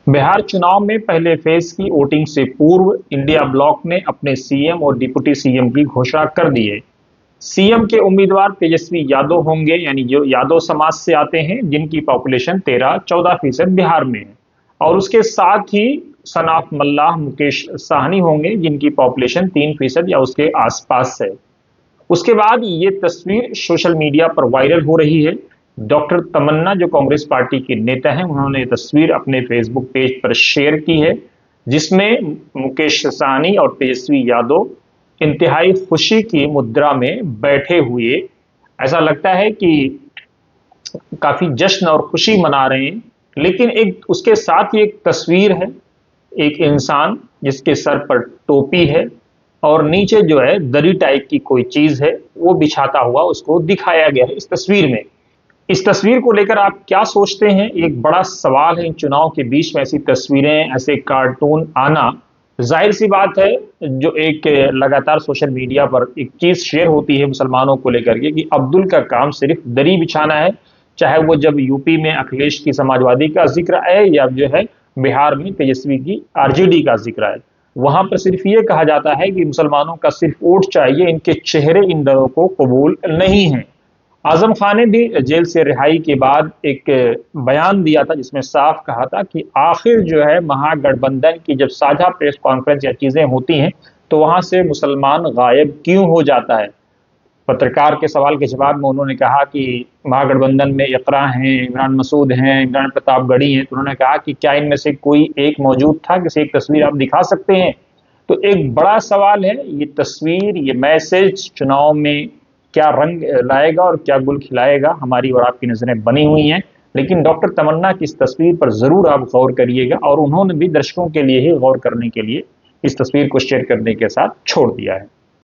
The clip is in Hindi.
बिहार चुनाव में पहले फेज की वोटिंग से पूर्व इंडिया ब्लॉक ने अपने सीएम और डिप्टी सीएम की घोषणा कर दी है। सीएम के उम्मीदवार तेजस्वी यादव होंगे, यानी जो यादव समाज से आते हैं, जिनकी पॉपुलेशन 13-14% बिहार में है। और उसके साथ ही सनाफ मल्लाह मुकेश साहनी होंगे, जिनकी पॉपुलेशन 3% या उसके आसपास है। उसके बाद ये तस्वीर सोशल मीडिया पर वायरल हो रही है। डॉक्टर तमन्ना जो कांग्रेस पार्टी के नेता हैं, उन्होंने तस्वीर अपने फेसबुक पेज पर शेयर की है, जिसमें मुकेश सहनी और तेजस्वी यादव इंतहाई खुशी की मुद्रा में बैठे हुए, ऐसा लगता है कि काफी जश्न और खुशी मना रहे हैं। लेकिन एक उसके साथ ही एक तस्वीर है, एक इंसान जिसके सर पर टोपी है और नीचे जो है दरी टाइप की कोई चीज है, वो बिछाता हुआ उसको दिखाया गया है इस तस्वीर में। इस तस्वीर को लेकर आप क्या सोचते हैं? एक बड़ा सवाल है। इन चुनाव के बीच में ऐसी तस्वीरें, ऐसे कार्टून आना, जाहिर सी बात है, जो एक लगातार सोशल मीडिया पर एक चीज शेयर होती है मुसलमानों को लेकर के कि अब्दुल का काम सिर्फ दरी बिछाना है, चाहे वो जब यूपी में अखिलेश की समाजवादी का जिक्र है या जो है बिहार में तेजस्वी की आरजेडी का जिक्र है, वहां पर सिर्फ ये कहा जाता है कि मुसलमानों का सिर्फ वोट चाहिए, इनके चेहरे इन दलों को कबूल नहीं है। आजम खान ने भी जेल से रिहाई के बाद एक बयान दिया था, जिसमें साफ कहा था कि आखिर जो है महागठबंधन की जब साझा प्रेस कॉन्फ्रेंस या चीजें होती हैं तो वहां से मुसलमान गायब क्यों हो जाता है। पत्रकार के सवाल के जवाब में उन्होंने कहा कि महागठबंधन में इकरा हैं, इमरान मसूद हैं, इमरान प्रतापगढ़ी हैं, तो उन्होंने कहा कि क्या इनमें से कोई एक मौजूद था, किसी एक तस्वीर आप दिखा सकते हैं। तो एक बड़ा सवाल है, ये तस्वीर, ये मैसेज चुनाव में क्या रंग लाएगा और क्या गुल खिलाएगा, हमारी और आपकी नजरें बनी हुई हैं। लेकिन डॉक्टर तमन्ना की इस तस्वीर पर जरूर आप गौर करिएगा, और उन्होंने भी दर्शकों के लिए ही गौर करने के लिए इस तस्वीर को शेयर करने के साथ छोड़ दिया है।